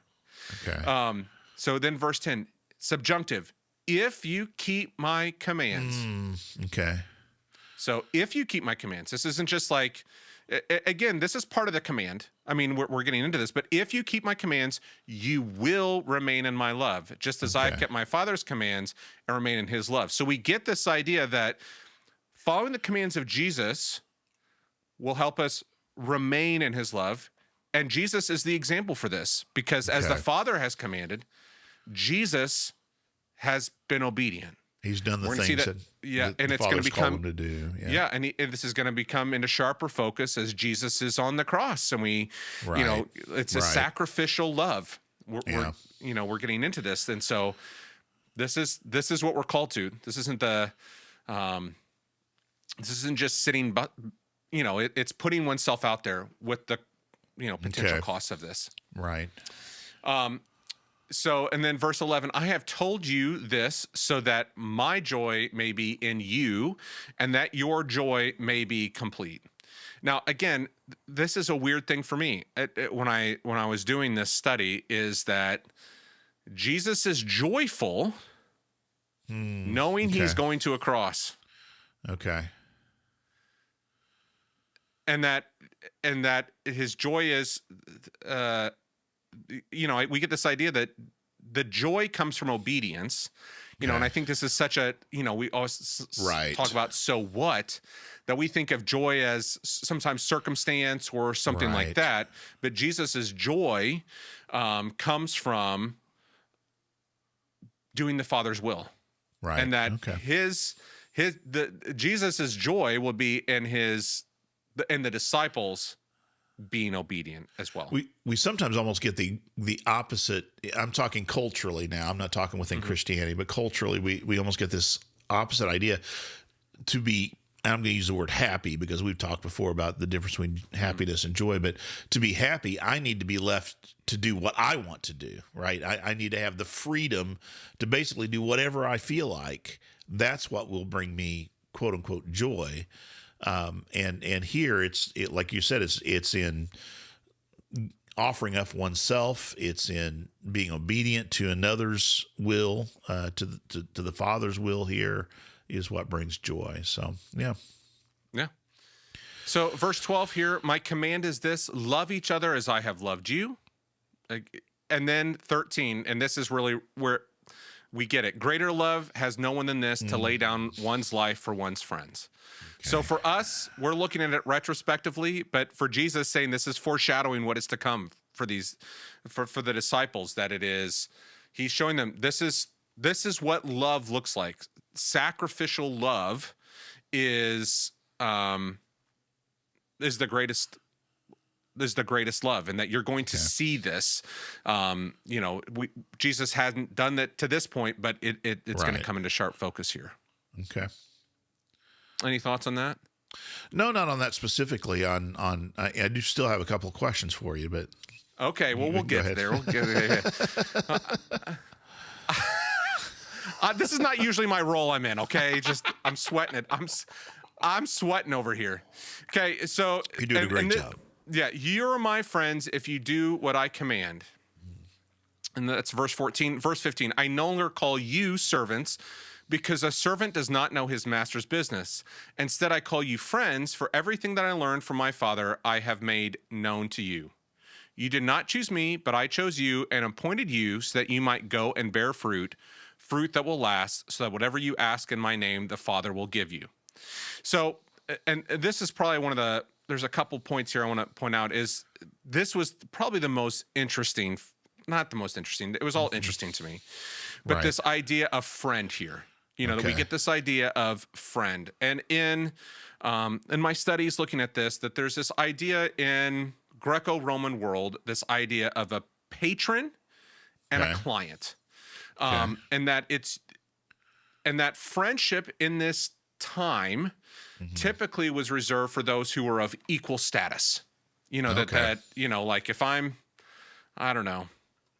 Okay. So then verse 10, subjunctive, if you keep my commands. Okay. So if you keep my commands, this isn't just again, this is part of the command. I mean, we're getting into this, but if you keep my commands, you will remain in my love, just as I've kept my Father's commands and remain in his love. So we get this idea that following the commands of Jesus will help us remain in his love. And Jesus is the example for this, because as the Father has commanded, Jesus has been obedient. He's done the things that and the it's going to become him to do. And this is going to become into sharper focus as Jesus is on the cross, and we, it's a sacrificial love. We're getting into this, and so this is what we're called to. This isn't just sitting, but it's putting oneself out there with the potential costs of this. Right. So, and then verse 11, I have told you this so that my joy may be in you and that your joy may be complete. Now, again, this is a weird thing for me when I was doing this study, is that Jesus is joyful knowing he's going to a cross. Okay. And that his joy is, we get this idea that the joy comes from obedience, and I think this is such a, we always talk about, so what, that we think of joy as sometimes circumstance or something like that. But Jesus's joy comes from doing the Father's will. Right. And that Jesus's joy will be in the disciples being obedient as well. We sometimes almost get the opposite. I'm talking culturally now. I'm not talking within Christianity, but culturally we almost get this opposite idea to be, I'm going to use the word happy because we've talked before about the difference between happiness and joy, but to be happy, I need to be left to do what I want to do, right? I need to have the freedom to basically do whatever I feel like. That's what will bring me, quote unquote, joy. And here it's like you said, it's in offering up oneself. It's in being obedient to another's will, to the Father's will here is what brings joy. So, yeah. So verse 12 here, my command is this, love each other as I have loved you. And then 13, and this is really where we get it. Greater love has no one than this, to lay down one's life for one's friends. Okay. So for us, we're looking at it retrospectively, but for Jesus saying this is foreshadowing what is to come for the disciples, that it is, he's showing them this is what love looks like. Sacrificial love is the greatest love, and that you're going to see this. Jesus hadn't done that to this point, but it's going to come into sharp focus here. Okay. Any thoughts on that? No, not on that specifically. I do still have a couple of questions for you, but okay. Well, we'll get there. This is not usually my role I'm in. Okay, just I'm sweating it. I'm sweating over here. Okay, so you're doing a great job. Yeah, you're my friends if you do what I command. And that's verse 14. Verse 15, I no longer call you servants, because a servant does not know his master's business. Instead, I call you friends, for everything that I learned from my Father I have made known to you. You did not choose me, but I chose you and appointed you so that you might go and bear fruit that will last, so that whatever you ask in my name, the Father will give you. So, and this is probably there's a couple points here I want to point out, is this was probably the most interesting, not the most interesting, it was all interesting to me, but this idea of friend here, that we get this idea of friend. And in my studies looking at this, that there's this idea in Greco-Roman world, this idea of a patron and a client. And that friendship in this time typically was reserved for those who were of equal status. Like if I'm, I don't know,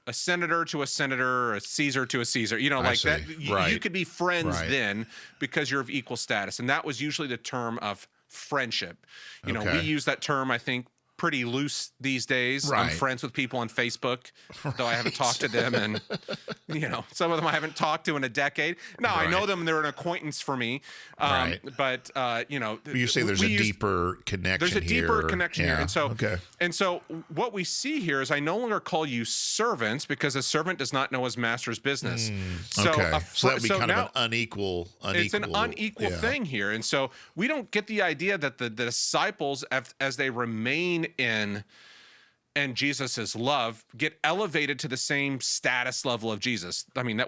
a senator to a senator, a Caesar to a Caesar, like that, you could be friends then because you're of equal status. And that was usually the term of friendship. We use that term, I think, pretty loose these days. I'm friends with people on Facebook, though I haven't talked to them, and some of them I haven't talked to in a decade. Now I know them, and they're an acquaintance for me. But you say there's a deeper connection. There's a deeper connection here, and so what we see here is I no longer call you servants, because a servant does not know his master's business. So that would be kind of an unequal. It's an unequal thing here, and so we don't get the idea that the disciples, as they remain in Jesus's love, get elevated to the same status level of Jesus. I mean,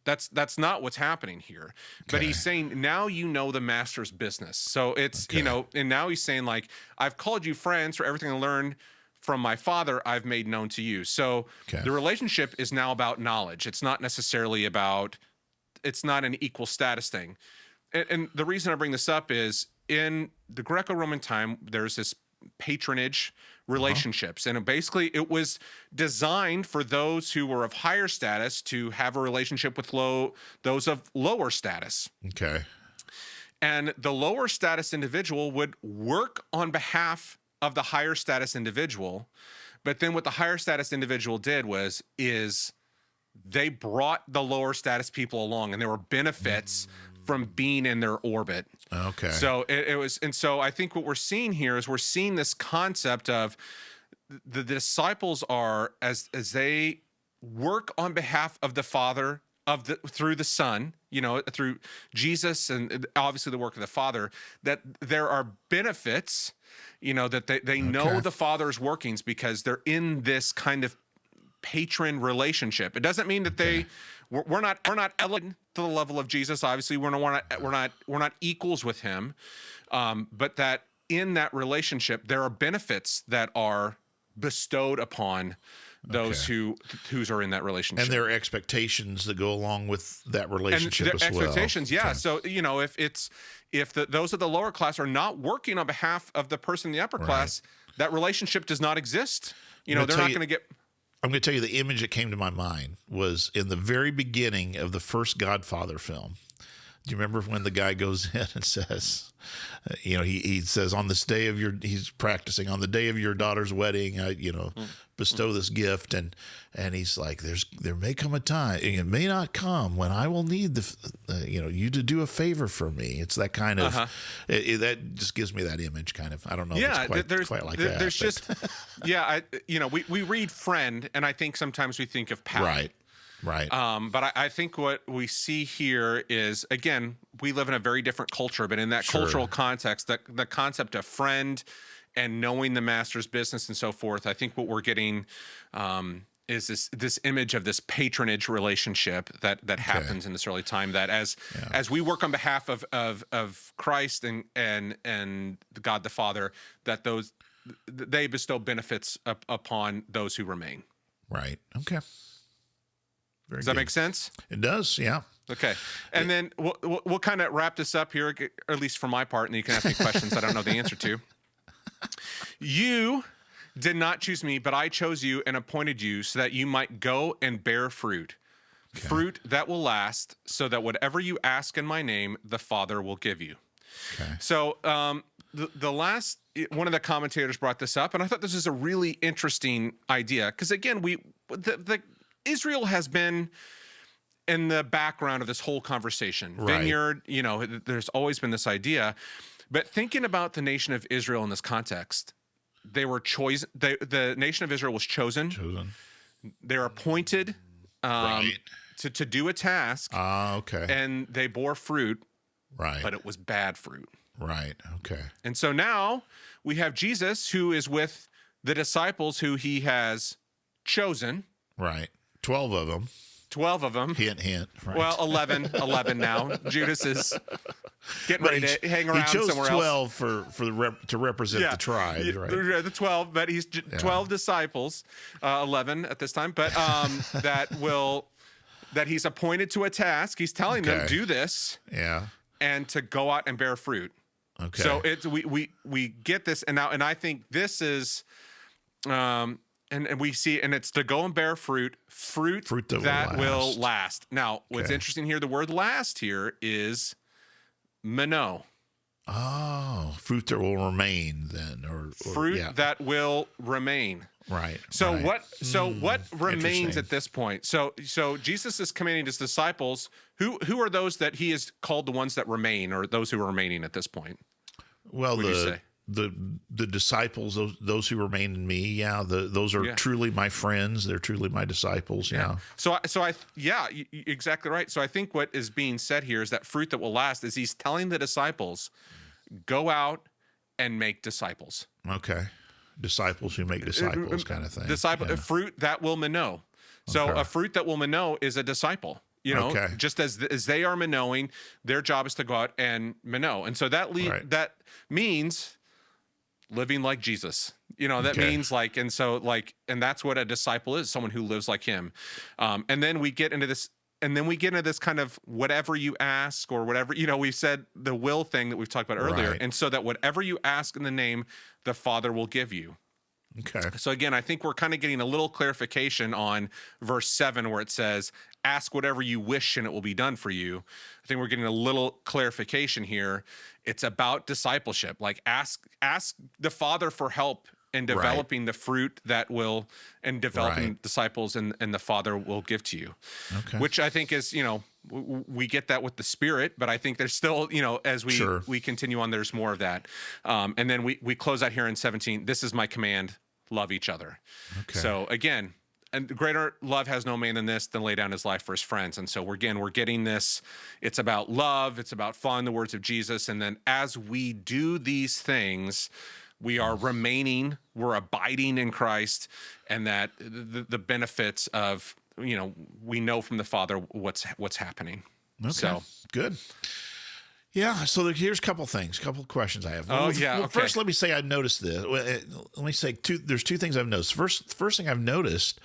that's not what's happening here. But he's saying, now you know the master's business. So it's, and now he's saying, like, I've called you friends, for everything I learned from my Father I've made known to you. So the relationship is now about knowledge. It's not necessarily it's not an equal status thing. And the reason I bring this up is, in the Greco-Roman time, there's this patronage, relationships. And it was designed for those who were of higher status to have a relationship with those of lower status. Okay. And the lower status individual would work on behalf of the higher status individual. But then what the higher status individual did is they brought the lower status people along, and there were benefits from being in their orbit. Okay. So it was, and so I think what we're seeing here is we're seeing this concept of the disciples are as they work on behalf of the Father through the Son, through Jesus, and obviously the work of the Father, that there are benefits, that they know the Father's workings because they're in this kind of patron relationship. It doesn't mean that we're not elevated to the level of Jesus. Obviously, we're not equals with him, but that in that relationship there are benefits that are bestowed upon those who are in that relationship, and there are expectations that go along with that relationship as well. Expectations, yeah. Okay. So if those of the lower class are not working on behalf of the person in the upper class, that relationship does not exist. They're not going to get. I'm going to tell you the image that came to my mind was in the very beginning of the first Godfather film. Do you remember when the guy goes in and says, he says, on this day of he's practicing on the day of your daughter's wedding, bestow this gift. And he's like, there may come a time, it may not come when I will need you to do a favor for me. It's that kind of, that just gives me that image kind of, I don't know if it's quite like that. There's just, we read friend, and I think sometimes we think of pal. Right. But I think what we see here is, again, we live in a very different culture, but in that cultural context, the concept of friend and knowing the master's business and so forth, I think what we're getting is this image of this patronage relationship that happens in this early time, that as we work on behalf of Christ and God the Father, that they bestow benefits upon those who remain. Right. Okay. Does that make sense? It does, yeah. Okay. And then we'll kind of wrap this up here, or at least for my part, and you can ask me questions I don't know the answer to. You did not choose me, but I chose you and appointed you so that you might go and bear fruit. Okay. Fruit that will last, so that whatever you ask in my name, the Father will give you. Okay. So the last one of the commentators brought this up, and I thought this is a really interesting idea, because again, Israel has been in the background of this whole conversation. Right. Vineyard, there's always been this idea. But thinking about the nation of Israel in this context, they were chosen. The nation of Israel was chosen. They're appointed to do a task. Okay. And they bore fruit. Right. But it was bad fruit. Right. Okay. And so now we have Jesus, who is with the disciples who he has chosen. Right. 12 of them. Hint, hint. Right. Well, 11 now. Judas is getting ready to hang around somewhere else. He chose 12 to represent the tribes, right? The 12, but he's 12 disciples, 11 at this time, but that he's appointed to a task. He's telling them, do this, and to go out and bear fruit. Okay. So we get this, and I think this is. And we see, and it's to go and bear fruit that will last. Now, what's interesting here, the word last here is meno. Oh, fruit that will remain then, or fruit that will remain. Right. So what remains at this point? So Jesus is commanding his disciples. Who are those that he has called the ones that remain, or those who are remaining at this point? Well, the disciples, those who remain in me, those are truly my friends. They're truly my disciples. Yeah. So you're exactly right. So I think what is being said here is that fruit that will last is he's telling the disciples, go out and make disciples. Okay. Disciples who make disciples, kind of thing. Fruit that will meno. So a fruit that will meno is a disciple. Just as they are menoing, their job is to go out and meno. And so that means living like Jesus, means and that's what a disciple is, someone who lives like him. And then we get into this kind of whatever you ask, or whatever, we said the will thing that we've talked about earlier. Right. And so that whatever you ask in the name, the Father will give you. Okay. So again, I think we're kind of getting a little clarification on verse 7 where it says, ask whatever you wish and it will be done for you. I think we're getting a little clarification here. It's about discipleship. Like ask the Father for help in developing the fruit that will, and developing disciples and the Father will give to you. Okay. Which I think is, we get that with the Spirit, but I think there's still, as we continue on, there's more of that. And then we close out here in 17, this is my command, love each other. Okay. So again, and greater love has no man than this, than lay down his life for his friends. And so we're getting this, it's about love, it's about following the words of Jesus. And then as we do these things, we are remaining, we're abiding in Christ, and that the benefits of, we know from the Father what's happening. Okay. So good. Yeah. So here's a couple questions I have. First, let me say I noticed this. Let me say there's two things I've noticed. First thing I've noticed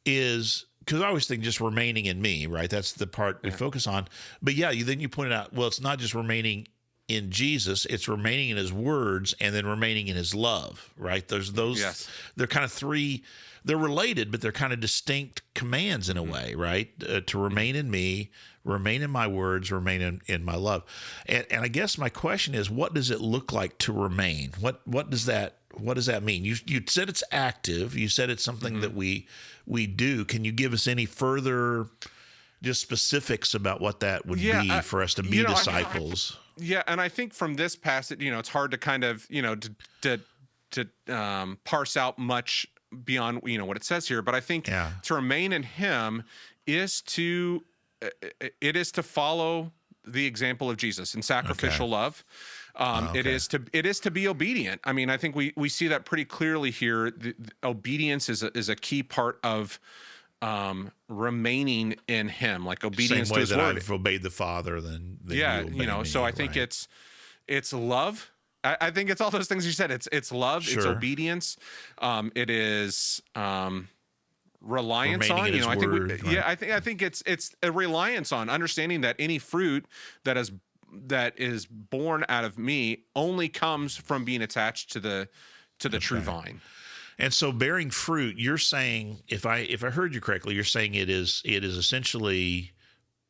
is, because I always think just remaining in me, right? That's the part we focus on. But then you pointed out, well, it's not just remaining in Jesus, it's remaining in his words and then remaining in his love, right? There's those, they're kind of three, they're related, but they're kind of distinct commands in a way, right? To remain in me, remain in my words, remain in my love. And I guess my question is, what does it look like to remain? What does that mean? You said it's active. You said it's something that we do. Can you give us any further just specifics about what that would be for us to be disciples? And I think from this passage, it's hard to kind of, to parse out much beyond, what it says here. But I think to remain in him is to follow the example of Jesus in sacrificial love. It is to be obedient. I mean, I think we see that pretty clearly here. The obedience is a key part of remaining in him, like obedience Same way to his that word. I've obeyed the Father, then you obey me, so I think it's love. I think it's all those things you said. It's love, it's obedience, it is reliance remaining on, in his word, I think it's a reliance on understanding that any fruit that is born out of me only comes from being attached to the true vine. And so bearing fruit, you're saying, if I heard you correctly, you're saying it is essentially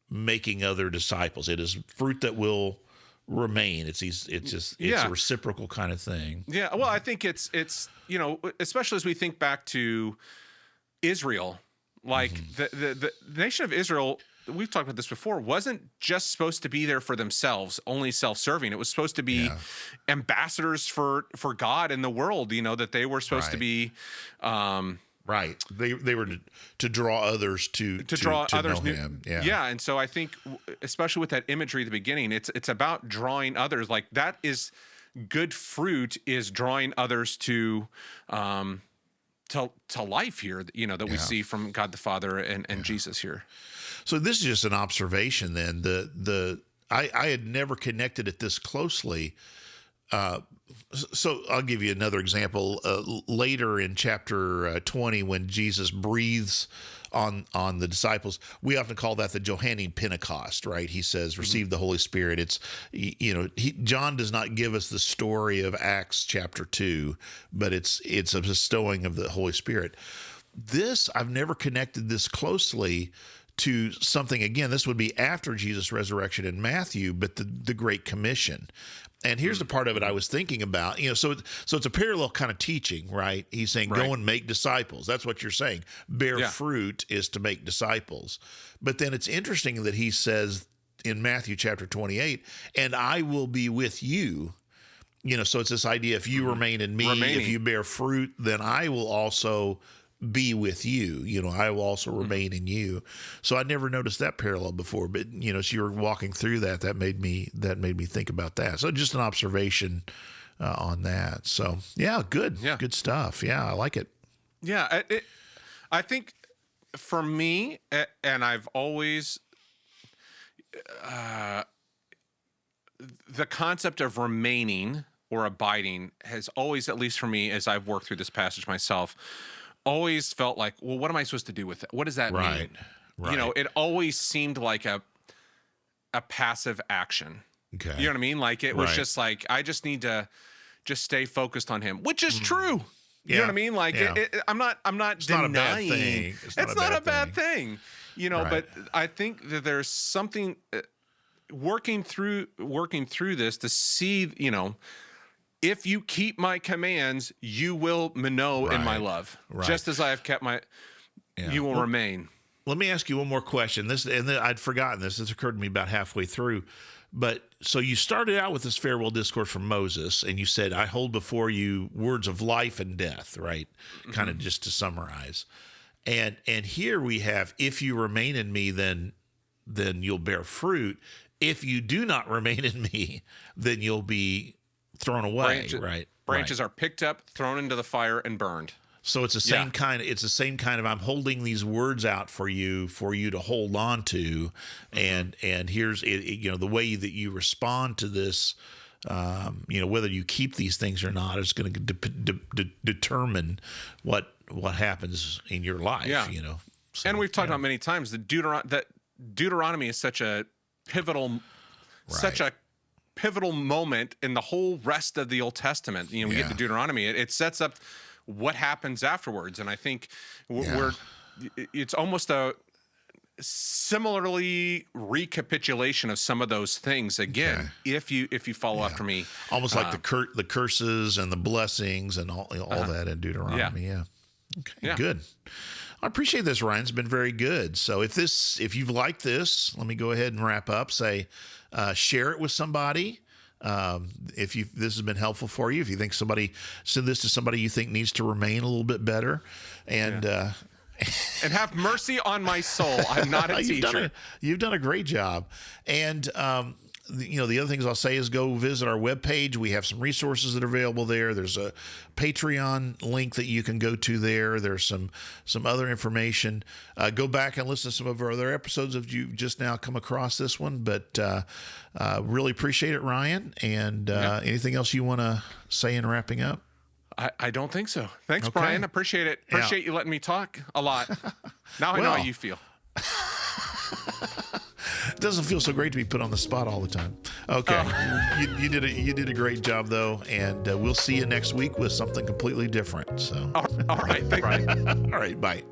making other disciples. It is fruit that will remain. It's a reciprocal kind of thing. Yeah. Well, I think it's especially as we think back to Israel, like the nation of Israel, we've talked about this before, wasn't just supposed to be there for themselves, only self-serving. It was supposed to be ambassadors for God in the world, that they were supposed to be right. They were to draw others to draw others know him. Yeah. And so I think, especially with that imagery at the beginning, it's about drawing others. Like that is good fruit, is drawing others to life here, that we see from God the Father and Jesus here. So this is just an observation then. I had never connected it this closely. So I'll give you another example. Later in chapter 20, when Jesus breathes on the disciples, we often call that the Johannine Pentecost, right? He says, receive the Holy Spirit. It's, John does not give us the story of Acts chapter 2, but it's a bestowing of the Holy Spirit. I've never connected this closely to something. Again, this would be after Jesus' resurrection in Matthew, but the Great Commission. And here's the part of it I was thinking about. So it's a parallel kind of teaching, right? He's saying, go and make disciples. That's what you're saying. Bear fruit is to make disciples. But then it's interesting that he says in Matthew chapter 28, and I will be with you. So it's this idea, if you remain in me, if you bear fruit, then I will also be with you. I will also remain in you. So I never noticed that parallel before, but as you were walking through that made me think about that. So just an observation on that. So good stuff. Yeah, I like it. Yeah, I think for me, and I've always the concept of remaining or abiding has always, at least for me, as I've worked through this passage myself, always felt like, well, what am I supposed to do with it? What does that mean? Right. It always seemed like a passive action. Okay. You know what I mean? Like it was just like, I just need to just stay focused on him, which is true. You know what I mean? Like, I'm not it's denying. not a bad thing. It's not a bad thing. You know, Right. but I think that there's something working through this to see, you know, if you keep my commands, you will know in my love. Right. Just as I have kept you will remain. Let me ask you one more question. I'd forgotten this. This occurred to me about halfway through. But so you started out with this farewell discourse from Moses, and you said, I hold before you words of life and death, right? Mm-hmm. Kind of just to summarize. And here we have, if you remain in me, then you'll bear fruit. If you do not remain in me, then you'll be thrown away, right? Branches are picked up, thrown into the fire, and burned. So it's the same kind. It's the same kind of. I'm holding these words out for you to hold on to, and here's you know, the way that you respond to this. You know, whether you keep these things or not is going to determine what happens in your life. Yeah. You know, so, and we've talked about many times that Deuteronomy is such a pivotal moment in the whole rest of the Old Testament. You know, we get to Deuteronomy. It sets up what happens afterwards, and I think it's almost a similarly recapitulation of some of those things again. If you follow after me, almost like the curses and the blessings and all that in Deuteronomy. Yeah. Okay. Good. I appreciate this, Ryan. It's been very good. So if you've liked this, let me go ahead and wrap up. Share it with somebody. If this has been helpful for you, if you think send this to somebody you think needs to remain a little bit better, and and have mercy on my soul. I'm not a teacher. You've done a great job. And you know, the other things I'll say is go visit our webpage. We have some resources that are available there. There's a Patreon link that you can go to there. There's some other information. Go back and listen to some of our other episodes if you've just now come across this one. But really appreciate it, Ryan. And anything else you want to say in wrapping up? I don't think so. Thanks, Brian. Appreciate it. Appreciate you letting me talk a lot. Now I know how you feel. It doesn't feel so great to be put on the spot all the time. Okay. You did a great job, though, and we'll see you next week with something completely different. So. All right. Thanks, Brian. All right. Bye.